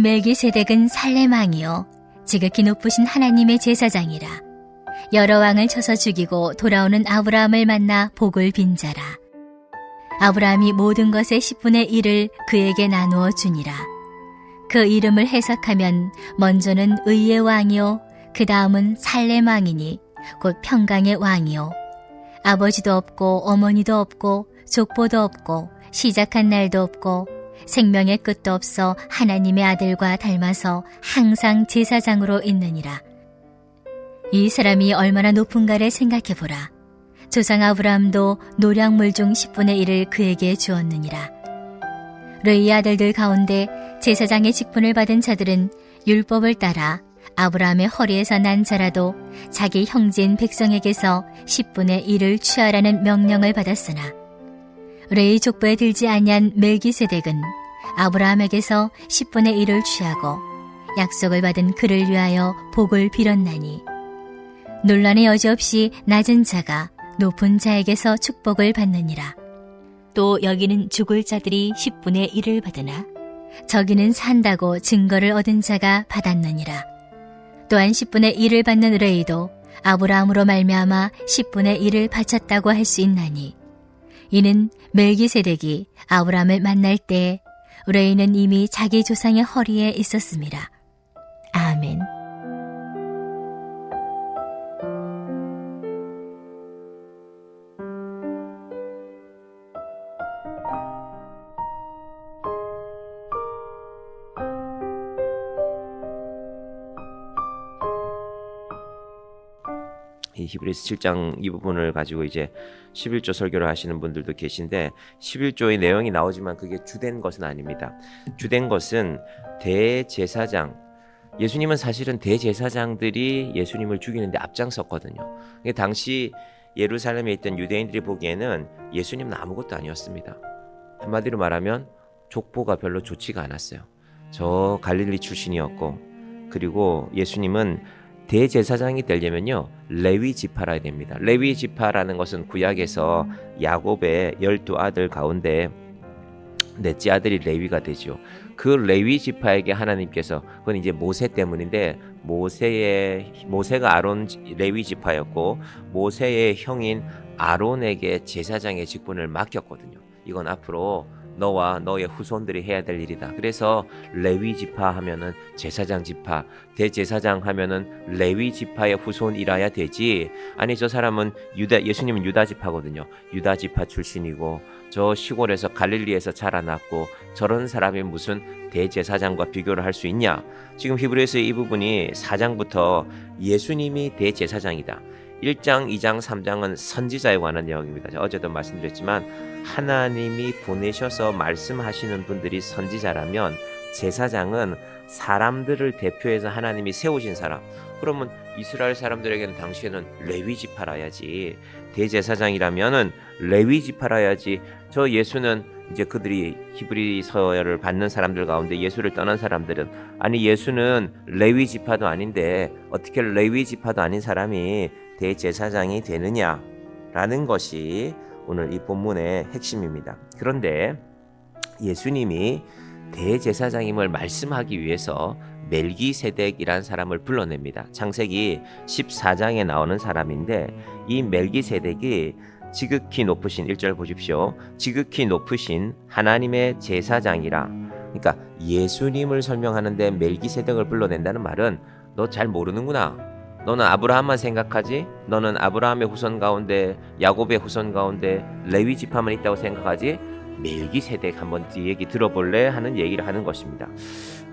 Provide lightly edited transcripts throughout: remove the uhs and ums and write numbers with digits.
이 멜기세덱은 살렘 왕이요 지극히 높으신 하나님의 제사장이라. 여러 왕을 쳐서 죽이고 돌아오는 아브라함을 만나 복을 빈 자라. 아브라함이 모든 것의 10분의 1을 그에게 나누어 주니라. 그 이름을 해석하면 먼저는 의의 왕이요 그 다음은 살렘 왕이니 곧 평강의 왕이요 아버지도 없고 어머니도 없고 족보도 없고 시작한 날도 없고 생명의 끝도 없어 하나님의 아들과 닮아서 항상 제사장으로 있느니라. 이 사람이 얼마나 높은가를 생각해보라. 조상 아브라함도 노량물 중 10분의 1을 그에게 주었느니라. 르이 아들들 가운데 제사장의 직분을 받은 자들은 율법을 따라 아브라함의 허리에서 난 자라도 자기 형제인 백성에게서 10분의 1을 취하라는 명령을 받았으나 르이 족보에 들지 아니한 멜기세덱은 아브라함에게서 10분의 1을 취하고 약속을 받은 그를 위하여 복을 빌었나니 논란의 여지 없이 낮은 자가 높은 자에게서 축복을 받느니라. 또 여기는 죽을 자들이 10분의 1을 받으나 저기는 산다고 증거를 얻은 자가 받았느니라. 또한 10분의 1을 받는 르이도 아브라함으로 말미암아 10분의 1을 바쳤다고 할 수 있나니 이는 멜기세덱이 아브라함을 만날 때 르이는 이미 자기 조상의 허리에 있었습니다. 아멘. 이 히브리서 7장 이 부분을 가지고 이제 11조 설교를 하시는 분들도 계신데 11조의 내용이 나오지만 그게 주된 것은 아닙니다. 주된 것은 대제사장, 예수님은 사실은 대제사장들이 예수님을 죽이는데 앞장섰거든요. 당시 예루살렘에 있던 유대인들이 보기에는 예수님은 아무것도 아니었습니다. 한마디로 말하면 족보가 별로 좋지가 않았어요. 저 갈릴리 출신이었고, 그리고 예수님은 대제사장이 되려면요 레위 지파라야 됩니다. 레위 지파라는 것은 구약에서 야곱의 12아들 가운데 넷째 아들이 레위가 되죠. 그 레위 지파에게 하나님께서, 그건 이제 모세 때문인데, 모세가 아론 레위 지파였고 모세의 형인 아론에게 제사장의 직분을 맡겼거든요. 이건 앞으로 너와 너의 후손들이 해야 될 일이다. 그래서 레위 지파 하면은 제사장 지파, 대제사장 하면은 레위 지파의 후손이라야 되지. 아니 저 사람은 예수님은 유다 지파거든요. 유다 지파 출신이고 저 시골에서 갈릴리에서 자라났고 저런 사람이 무슨 대제사장과 비교를 할 수 있냐. 지금 히브리서의 이 부분이 4장부터 예수님이 대제사장이다. 1장, 2장, 3장은 선지자에 관한 내용입니다. 어제도 말씀드렸지만 하나님이 보내셔서 말씀하시는 분들이 선지자라면 제사장은 사람들을 대표해서 하나님이 세우신 사람. 그러면 이스라엘 사람들에게는 당시에는 레위 지파라야지, 대제사장이라면은 레위 지파라야지. 저 예수는 이제 그들이 히브리서를 받는 사람들 가운데 예수를 떠난 사람들은, 아니 예수는 레위 지파도 아닌데 어떻게 레위 지파도 아닌 사람이 대제사장이 되느냐라는 것이 오늘 이 본문의 핵심입니다. 그런데 예수님이 대제사장임을 말씀하기 위해서 멜기세덱이라는 사람을 불러냅니다. 창세기 14장에 나오는 사람인데 이 멜기세덱이 지극히 높으신, 1절 보십시오. 지극히 높으신 하나님의 제사장이라. 그러니까 예수님을 설명하는데 멜기세덱을 불러낸다는 말은 너 잘 모르는구나. 너는 아브라함만 생각하지? 너는 아브라함의 후손 가운데, 야곱의 후손 가운데 레위 지파만 있다고 생각하지? 멜기세덱 한번 이 얘기 들어볼래? 하는 얘기를 하는 것입니다.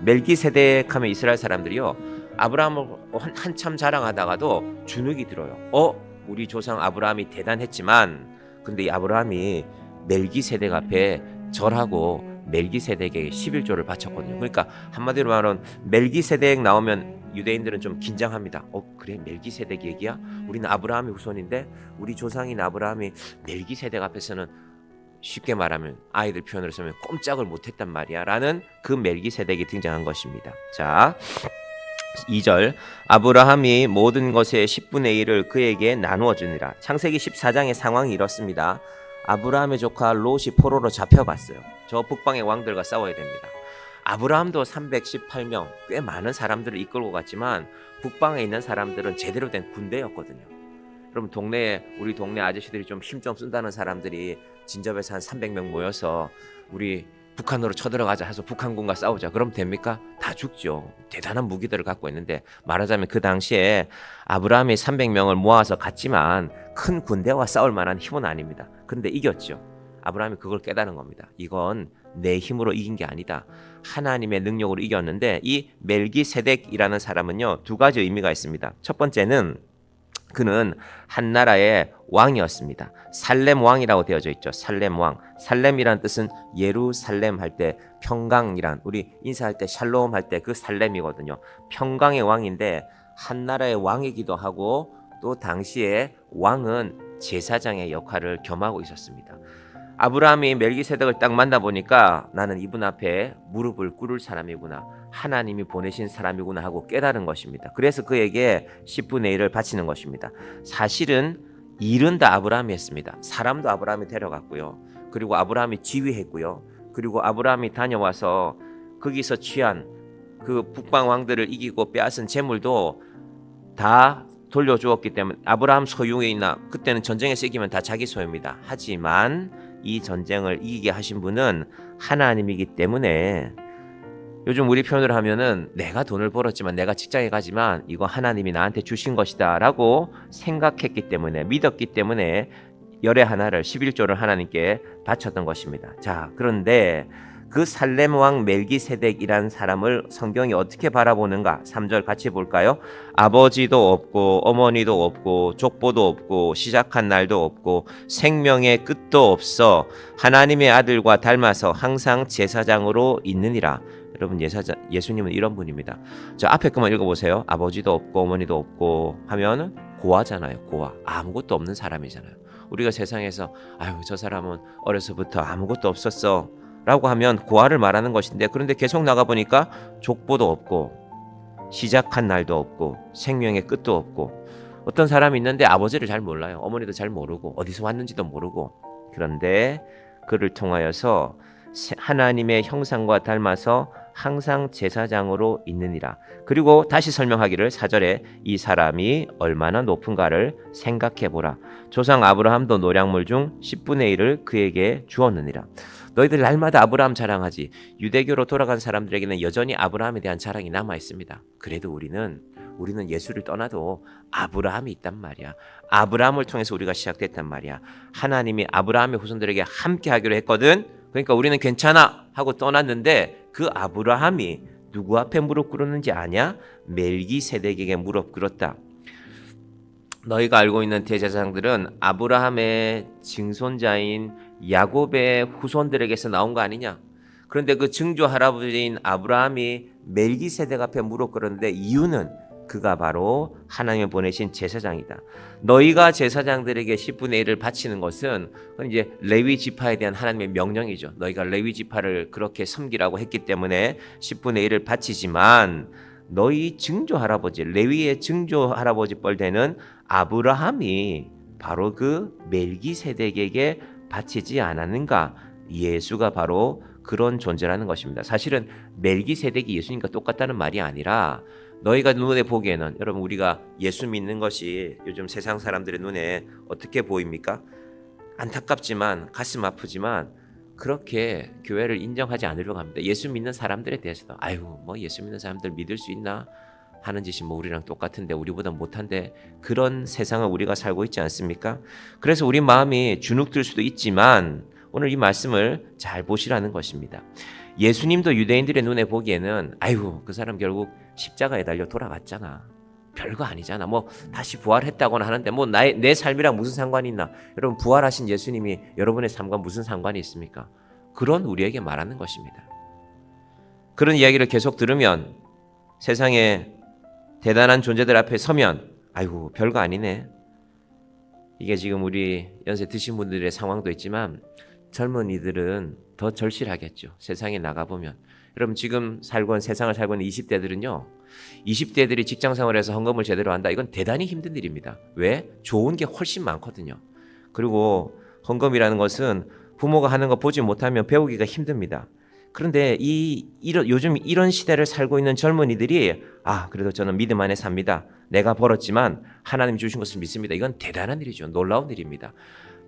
멜기세덱 하면 이스라엘 사람들이요 아브라함을 한참 자랑하다가도 주눅이 들어요. 우리 조상 아브라함이 대단했지만 근데 이 아브라함이 멜기세덱 앞에 절하고 멜기세덱에게 11조를 바쳤거든요. 그러니까 한마디로 말하면 멜기세덱 나오면 유대인들은 좀 긴장합니다. 그래 멜기세덱 얘기야? 우리는 아브라함의 후손인데 우리 조상인 아브라함이 멜기세덱 앞에서는 쉽게 말하면 아이들 표현으로 쓰면 꼼짝을 못했단 말이야 라는 그 멜기세덱이 등장한 것입니다. 자 2절 아브라함이 모든 것의 10분의 1을 그에게 나누어 주니라. 창세기 14장의 상황이 이렇습니다. 아브라함의 조카 롯이 포로로 잡혀갔어요. 저 북방의 왕들과 싸워야 됩니다. 아브라함도 318명, 꽤 많은 사람들을 이끌고 갔지만 북방에 있는 사람들은 제대로 된 군대였거든요. 그럼 우리 동네 아저씨들이 좀 힘 좀 쓴다는 사람들이 진접해서 한 300명 모여서 우리 북한으로 쳐들어가자 해서 북한군과 싸우자. 그럼 됩니까? 다 죽죠. 대단한 무기들을 갖고 있는데, 말하자면 그 당시에 아브라함이 300명을 모아서 갔지만 큰 군대와 싸울 만한 힘은 아닙니다. 그런데 이겼죠. 아브라함이 그걸 깨달은 겁니다. 이건 내 힘으로 이긴 게 아니다. 하나님의 능력으로 이겼는데, 이 멜기세덱이라는 사람은요, 두 가지 의미가 있습니다. 첫 번째는 그는 한 나라의 왕이었습니다. 살렘 왕이라고 되어져 있죠. 살렘 왕. 살렘이란 뜻은 예루살렘 할 때 평강이란, 우리 인사할 때 샬롬 할 때 그 살렘이거든요. 평강의 왕인데 한 나라의 왕이기도 하고, 또 당시에 왕은 제사장의 역할을 겸하고 있었습니다. 아브라함이 멜기세덱을 딱 만나보니까 나는 이분 앞에 무릎을 꿇을 사람이구나, 하나님이 보내신 사람이구나 하고 깨달은 것입니다. 그래서 그에게 10분의 1을 바치는 것입니다. 사실은 일은 다 아브라함이 했습니다. 사람도 아브라함이 데려갔고요. 그리고 아브라함이 지휘했고요. 그리고 아브라함이 다녀와서 거기서 취한 그 북방 왕들을 이기고 빼앗은 재물도 다 돌려주었기 때문에 아브라함 소유에 있나, 그때는 전쟁에서 이기면 다 자기 소유입니다. 하지만 이 전쟁을 이기게 하신 분은 하나님이기 때문에, 요즘 우리 표현으로 하면은 내가 돈을 벌었지만, 내가 직장에 가지만 이거 하나님이 나한테 주신 것이다 라고 생각했기 때문에, 믿었기 때문에 열의 하나를, 11조를 하나님께 바쳤던 것입니다. 자, 그런데 그 살렘 왕 멜기세덱이라는 사람을 성경이 어떻게 바라보는가? 3절 같이 볼까요? 아버지도 없고 어머니도 없고 족보도 없고 시작한 날도 없고 생명의 끝도 없어 하나님의 아들과 닮아서 항상 제사장으로 있느니라. 여러분, 예수님은 이런 분입니다. 저 앞에 것만 읽어보세요. 아버지도 없고 어머니도 없고 하면 고아잖아요. 고아. 아무것도 없는 사람이잖아요. 우리가 세상에서 아유, 저 사람은 어려서부터 아무것도 없었어 라고 하면 고아를 말하는 것인데, 그런데 계속 나가보니까 족보도 없고 시작한 날도 없고 생명의 끝도 없고, 어떤 사람이 있는데 아버지를 잘 몰라요. 어머니도 잘 모르고 어디서 왔는지도 모르고, 그런데 그를 통하여서 하나님의 형상과 닮아서 항상 제사장으로 있느니라. 그리고 다시 설명하기를 4절에 이 사람이 얼마나 높은가를 생각해보라. 조상 아브라함도 노량물 중 10분의 1을 그에게 주었느니라. 너희들 날마다 아브라함 자랑하지. 유대교로 돌아간 사람들에게는 여전히 아브라함에 대한 자랑이 남아 있습니다. 그래도 우리는 예수를 떠나도 아브라함이 있단 말이야. 아브라함을 통해서 우리가 시작됐단 말이야. 하나님이 아브라함의 후손들에게 함께 하기로 했거든. 그러니까 우리는 괜찮아 하고 떠났는데, 그 아브라함이 누구 앞에 무릎 꿇었는지 아냐? 멜기세덱에게 무릎 꿇었다. 너희가 알고 있는 대제사장들은 아브라함의 증손자인 야곱의 후손들에게서 나온 거 아니냐? 그런데 그 증조 할아버지인 아브라함이 멜기세덱 앞에 무릎 꿇었는데, 이유는 그가 바로 하나님이 보내신 제사장이다. 너희가 제사장들에게 10분의 1을 바치는 것은 이제 레위 지파에 대한 하나님의 명령이죠. 너희가 레위 지파를 그렇게 섬기라고 했기 때문에 10분의 1을 바치지만, 너희 증조 할아버지, 레위의 증조 할아버지 뻘되는 아브라함이 바로 그 멜기세덱에게 바치지 않았는가? 예수가 바로 그런 존재라는 것입니다. 사실은 멜기세덱이 예수님과 똑같다는 말이 아니라, 너희가 눈에 보기에는, 여러분, 우리가 예수 믿는 것이 요즘 세상 사람들의 눈에 어떻게 보입니까? 안타깝지만, 가슴 아프지만 그렇게 교회를 인정하지 않으려고 합니다. 예수 믿는 사람들에 대해서도 아유, 뭐 예수 믿는 사람들 믿을 수 있나 하는 짓이 뭐 우리랑 똑같은데, 우리보다 못한데, 그런 세상을 우리가 살고 있지 않습니까? 그래서 우리 마음이 주눅들 수도 있지만 오늘 이 말씀을 잘 보시라는 것입니다. 예수님도 유대인들의 눈에 보기에는 아이고, 그 사람 결국 십자가에 달려 돌아갔잖아, 별거 아니잖아, 뭐 다시 부활했다고는 하는데 뭐 내 삶이랑 무슨 상관이 있나? 여러분, 부활하신 예수님이 여러분의 삶과 무슨 상관이 있습니까? 그런 우리에게 말하는 것입니다. 그런 이야기를 계속 들으면, 세상에 대단한 존재들 앞에 서면 아이고, 별거 아니네. 이게 지금 우리 연세 드신 분들의 상황도 있지만 젊은이들은 더 절실하겠죠. 세상에 나가보면. 여러분, 지금 세상을 살고 있는 20대들은요, 20대들이 직장생활에서 헌금을 제대로 한다, 이건 대단히 힘든 일입니다. 왜? 좋은 게 훨씬 많거든요. 그리고 헌금이라는 것은 부모가 하는 거 보지 못하면 배우기가 힘듭니다. 그런데 요즘 이런 시대를 살고 있는 젊은이들이 그래도 저는 믿음 안에 삽니다. 내가 벌었지만 하나님 주신 것을 믿습니다. 이건 대단한 일이죠. 놀라운 일입니다.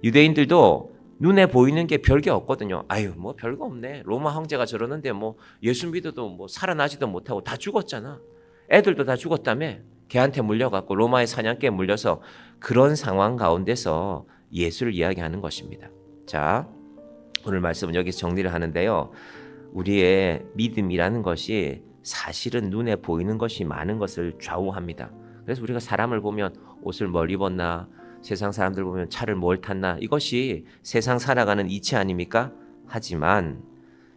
유대인들도 눈에 보이는 게 별게 없거든요. 뭐 별거 없네. 로마 황제가 저러는데 뭐 예수 믿어도 뭐 살아나지도 못하고 다 죽었잖아. 애들도 다 죽었다며. 걔한테 물려갖고 로마의 사냥개에 물려서 그런 상황 가운데서 예수를 이야기하는 것입니다. 자, 오늘 말씀은 여기서 정리를 하는데요. 우리의 믿음이라는 것이 사실은 눈에 보이는 것이 많은 것을 좌우합니다. 그래서 우리가 사람을 보면 옷을 뭘 입었나, 세상 사람들 보면 차를 뭘 탔나, 이것이 세상 살아가는 이치 아닙니까? 하지만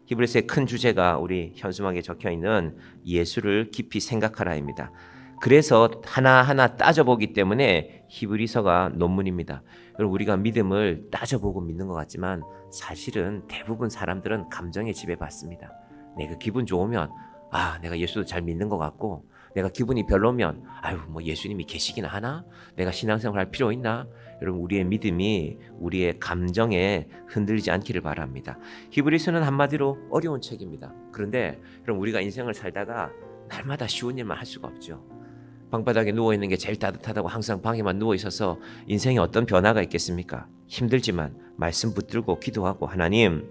히브리서의 큰 주제가 우리 현수막에 적혀있는 예수를 깊이 생각하라입니다. 그래서 하나하나 따져보기 때문에 히브리서가 논문입니다. 여러분, 우리가 믿음을 따져보고 믿는 것 같지만 사실은 대부분 사람들은 감정에 지배받습니다. 내가 기분 좋으면 내가 예수도 잘 믿는 것 같고, 내가 기분이 별로면 뭐 예수님이 계시긴 하나? 내가 신앙생활 할 필요 있나? 여러분, 우리의 믿음이 우리의 감정에 흔들리지 않기를 바랍니다. 히브리서는 한마디로 어려운 책입니다. 그런데 여러분, 우리가 인생을 살다가 날마다 쉬운 일만 할 수가 없죠. 방바닥에 누워있는 게 제일 따뜻하다고 항상 방에만 누워있어서 인생에 어떤 변화가 있겠습니까? 힘들지만 말씀 붙들고 기도하고, 하나님,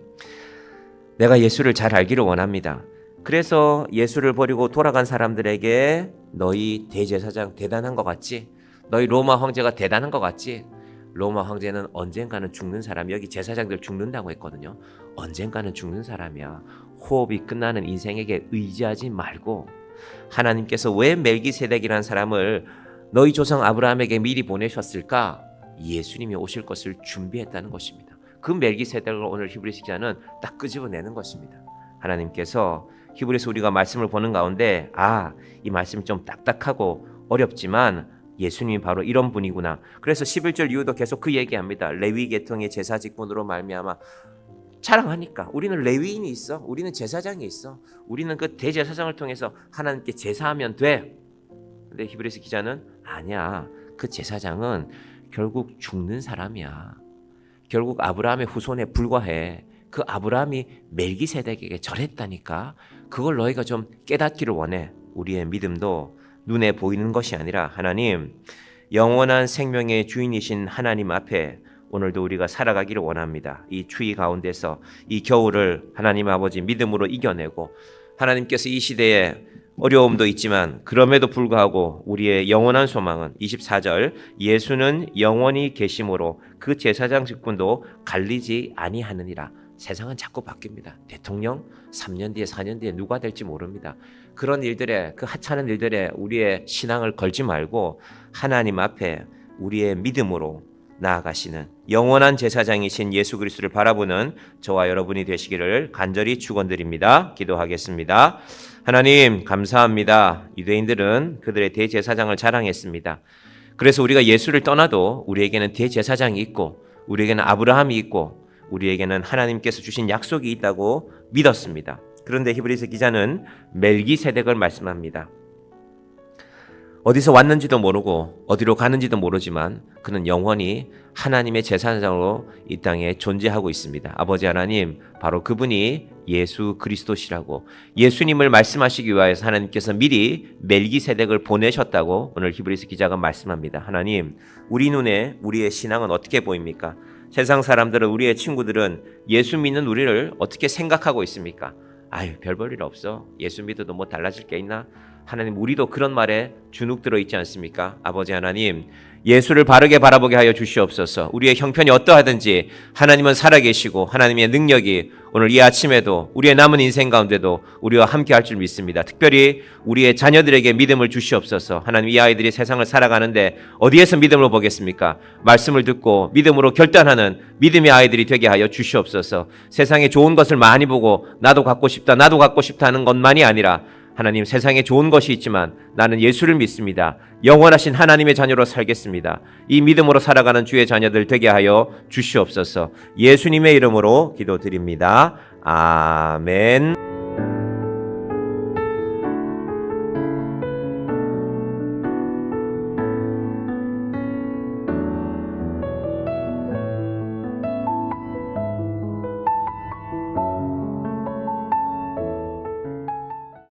내가 예수를 잘 알기를 원합니다. 그래서 예수를 버리고 돌아간 사람들에게 너희 대제사장 대단한 것 같지? 너희 로마 황제가 대단한 것 같지? 로마 황제는 언젠가는 죽는 사람, 여기 제사장들 죽는다고 했거든요. 언젠가는 죽는 사람이야. 호흡이 끝나는 인생에게 의지하지 말고, 하나님께서 왜 멜기세덱이라는 사람을 너희 조상 아브라함에게 미리 보내셨을까? 예수님이 오실 것을 준비했다는 것입니다. 그 멜기세덱을 오늘 히브리서 기자는 딱 끄집어내는 것입니다. 하나님께서 히브리서 우리가 말씀을 보는 가운데 이 말씀이 좀 딱딱하고 어렵지만 예수님이 바로 이런 분이구나. 그래서 11절 이후도 계속 그 얘기합니다. 레위 계통의 제사 직분으로 말미암아 자랑하니까 우리는 레위인이 있어, 우리는 제사장이 있어, 우리는 그 대제사장을 통해서 하나님께 제사하면 돼. 근데 히브리서 기자는 아니야, 그 제사장은 결국 죽는 사람이야. 결국 아브라함의 후손에 불과해. 그 아브라함이 멜기세덱에게 절했다니까. 그걸 너희가 좀 깨닫기를 원해. 우리의 믿음도 눈에 보이는 것이 아니라 하나님, 영원한 생명의 주인이신 하나님 앞에 오늘도 우리가 살아가기를 원합니다. 이 추위 가운데서 이 겨울을 하나님 아버지 믿음으로 이겨내고, 하나님께서 이 시대에 어려움도 있지만 그럼에도 불구하고 우리의 영원한 소망은 24절, 예수는 영원히 계심으로 그 제사장 직분도 갈리지 아니하느니라. 세상은 자꾸 바뀝니다. 대통령 3년 뒤에 4년 뒤에 누가 될지 모릅니다. 그런 일들에, 그 하찮은 일들에 우리의 신앙을 걸지 말고 하나님 앞에 우리의 믿음으로 나아가시는 영원한 제사장이신 예수 그리스도를 바라보는 저와 여러분이 되시기를 간절히 축원드립니다. 기도하겠습니다. 하나님, 감사합니다. 유대인들은 그들의 대제사장을 자랑했습니다. 그래서 우리가 예수를 떠나도 우리에게는 대제사장이 있고, 우리에게는 아브라함이 있고, 우리에게는 하나님께서 주신 약속이 있다고 믿었습니다. 그런데 히브리서 기자는 멜기세덱을 말씀합니다. 어디서 왔는지도 모르고 어디로 가는지도 모르지만 그는 영원히 하나님의 제사장으로 이 땅에 존재하고 있습니다. 아버지 하나님, 바로 그분이 예수 그리스도시라고, 예수님을 말씀하시기 위하여서 하나님께서 미리 멜기세덱을 보내셨다고 오늘 히브리서 기자가 말씀합니다. 하나님, 우리 눈에 우리의 신앙은 어떻게 보입니까? 세상 사람들은, 우리의 친구들은 예수 믿는 우리를 어떻게 생각하고 있습니까? 별 볼 일 없어. 예수 믿어도 뭐 달라질 게 있나? 하나님, 우리도 그런 말에 주눅 들어 있지 않습니까? 아버지 하나님, 예수를 바르게 바라보게 하여 주시옵소서. 우리의 형편이 어떠하든지 하나님은 살아계시고 하나님의 능력이 오늘 이 아침에도 우리의 남은 인생 가운데도 우리와 함께 할 줄 믿습니다. 특별히 우리의 자녀들에게 믿음을 주시옵소서. 하나님, 이 아이들이 세상을 살아가는데 어디에서 믿음을 보겠습니까? 말씀을 듣고 믿음으로 결단하는 믿음의 아이들이 되게 하여 주시옵소서. 세상에 좋은 것을 많이 보고 나도 갖고 싶다, 나도 갖고 싶다 하는 것만이 아니라, 하나님, 세상에 좋은 것이 있지만 나는 예수를 믿습니다. 영원하신 하나님의 자녀로 살겠습니다. 이 믿음으로 살아가는 주의 자녀들 되게 하여 주시옵소서. 예수님의 이름으로 기도드립니다. 아멘.